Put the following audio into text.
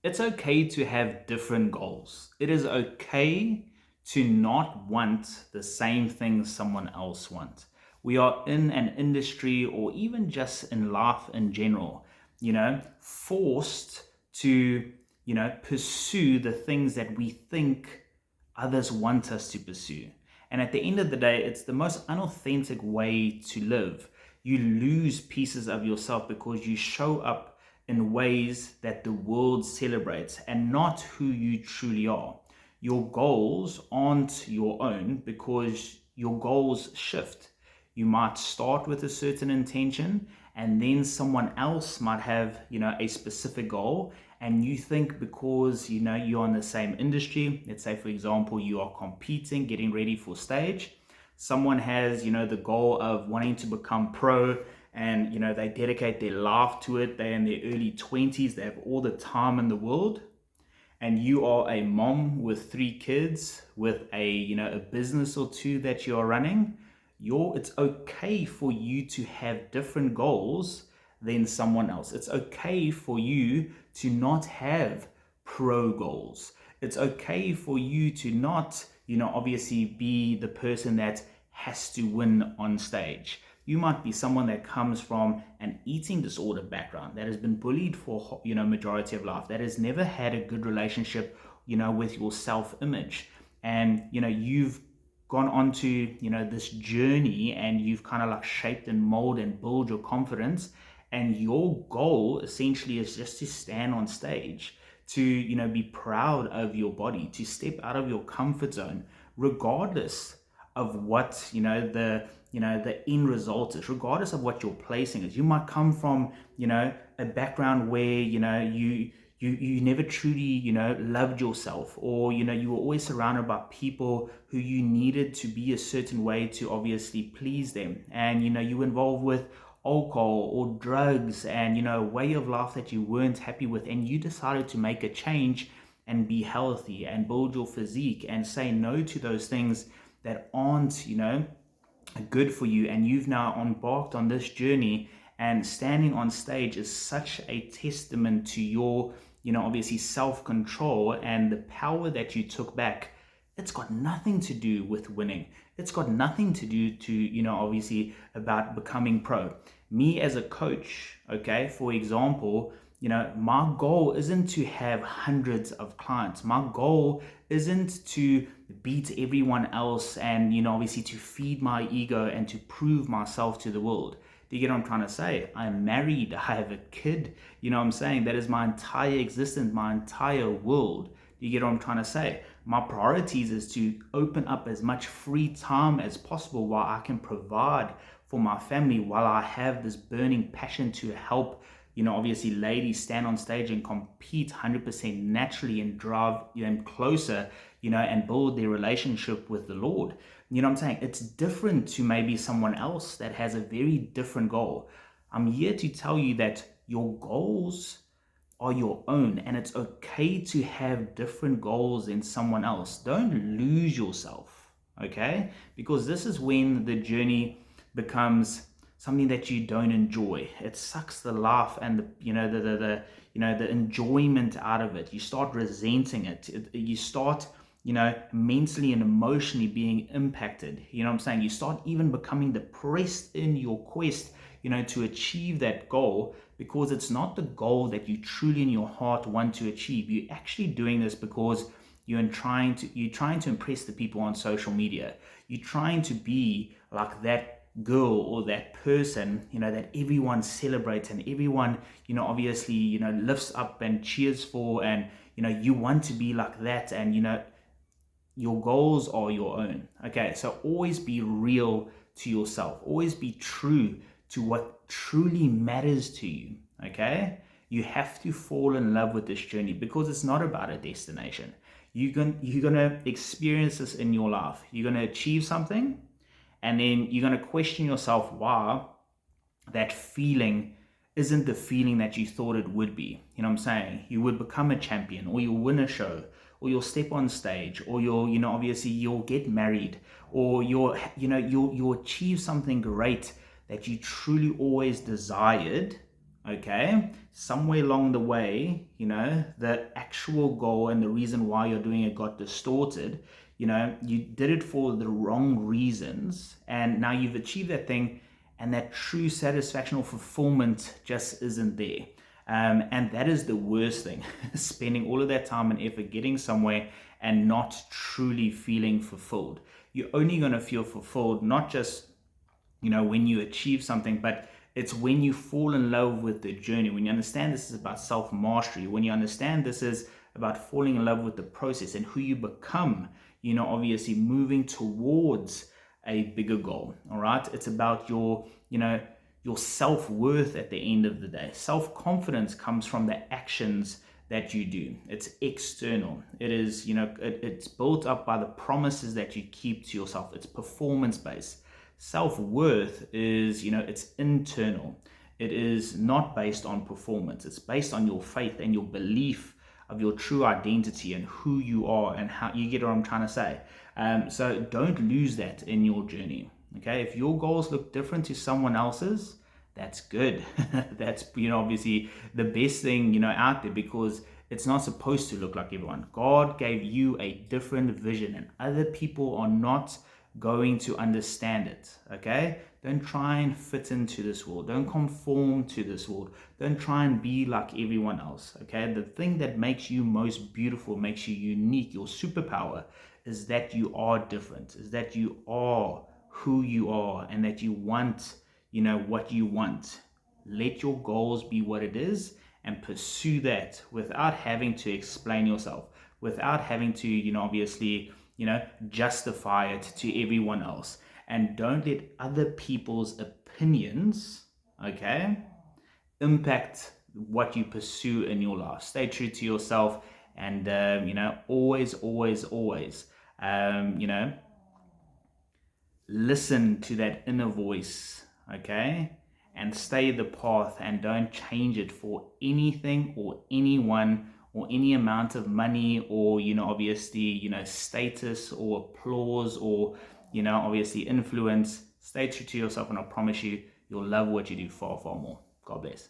It's okay to have different goals. It is okay to not want the same thing someone else wants. We are in an industry or even just in life in general, forced to, pursue the things that we think others want us to pursue. And at the end of the day, it's the most unauthentic way to live. You lose pieces of yourself because you show up in ways that the world celebrates and not who you truly are. Your goals aren't your own because your goals shift. You might start with a certain intention and then someone else might have, a specific goal, and you think because, you're in the same industry, let's say for example, you are competing, getting ready for stage, someone has, the goal of wanting to become pro, and they dedicate their life to it. They're in their early 20s, they have all the time in the world, and you are a mom with 3 kids with a business or two that you're running. It's okay for you to have different goals than someone else. It's okay for you to not have pro goals. It's okay for you to not, obviously be the person that has to win on stage. You might be someone that comes from an eating disorder background, that has been bullied for, majority of life, that has never had a good relationship, with your self-image. And, you've gone on to, this journey, and you've kind of like shaped and molded and build your confidence. And your goal essentially is just to stand on stage, to, be proud of your body, to step out of your comfort zone, regardless of what, the end result is, regardless of what your placing is. You might come from, a background where, you never truly, loved yourself, or, you were always surrounded by people who you needed to be a certain way to obviously please them. And, you were involved with alcohol or drugs and, a way of life that you weren't happy with. And you decided to make a change and be healthy and build your physique and say no to those things that aren't, good for you. And you've now embarked on this journey, and standing on stage is such a testament to your, obviously self-control and the power that you took back. It's got nothing to do with winning. It's got nothing to do to, obviously about becoming pro. Me as a coach, okay, for example, my goal isn't to have hundreds of clients. My goal isn't to beat everyone else and, obviously to feed my ego and to prove myself to the world. Do you get what I'm trying to say? I'm married, I have a kid, you know what I'm saying? That is my entire existence, my entire world. Do you get what I'm trying to say? My priorities is to open up as much free time as possible while I can provide for my family, while I have this burning passion to help, obviously ladies stand on stage and compete 100% naturally and drive them closer, and build their relationship with the Lord. You know what I'm saying? It's different to maybe someone else that has a very different goal. I'm here to tell you that your goals are your own, and it's okay to have different goals than someone else. Don't lose yourself, okay? Because this is when the journey becomes something that you don't enjoy. It sucks the laugh and the enjoyment out of it. You start resenting it. You start, mentally and emotionally being impacted. You know what I'm saying? You start even becoming depressed in your quest, to achieve that goal, because it's not the goal that you truly in your heart want to achieve. You're actually doing this because you're trying to impress the people on social media. You're trying to be like that girl or that person, that everyone celebrates and everyone, obviously, lifts up and cheers for, and, you want to be like that, and, your goals are your own. Okay, so always be real to yourself. Always be true to what truly matters to you. Okay, you have to fall in love with this journey, because it's not about a destination. You're gonna experience this in your life. You're gonna achieve something, and then you're gonna question yourself why that feeling isn't the feeling that you thought it would be. You know what I'm saying? You would become a champion, or you'll win a show, or you'll step on stage, or you'll, obviously you'll get married, or you'll achieve something great that you truly always desired, Okay, somewhere along the way, the actual goal and the reason why you're doing it got distorted. You did it for the wrong reasons, and now you've achieved that thing, and that true satisfaction or fulfillment just isn't there. And that is the worst thing, spending all of that time and effort getting somewhere and not truly feeling fulfilled. You're only going to feel fulfilled not just when you achieve something, but it's when you fall in love with the journey, when you understand this is about self-mastery, when you understand this is about falling in love with the process and who you become, obviously moving towards a bigger goal. All right, it's about your self-worth at the end of the day. Self-confidence comes from the actions that you do. It's external. It is, it's built up by the promises that you keep to yourself. It's performance based. Self-worth is, it's internal. It is not based on performance. It's based on your faith and your belief of your true identity and who you are and how you get what I'm trying to say. So don't lose that in your journey. Okay, if your goals look different to someone else's, that's good. That's obviously the best thing out there, because it's not supposed to look like everyone. God gave you a different vision, and other people are not going to understand it. Okay, don't try and fit into this world. Don't conform to this world. Don't try and be like everyone else. Okay, the thing that makes you most beautiful, makes you unique, your superpower, is that you are different, is that you are who you are, and that you want what you want. Let your goals be what it is and pursue that without having to explain yourself, without having to obviously justify it to everyone else. And don't let other people's opinions, okay, impact what you pursue in your life. Stay true to yourself, and always listen to that inner voice, okay? And stay the path, and don't change it for anything or anyone or any amount of money or, obviously, status or applause or, obviously influence. Stay true to yourself, and I promise you, you'll love what you do far, far more. God bless.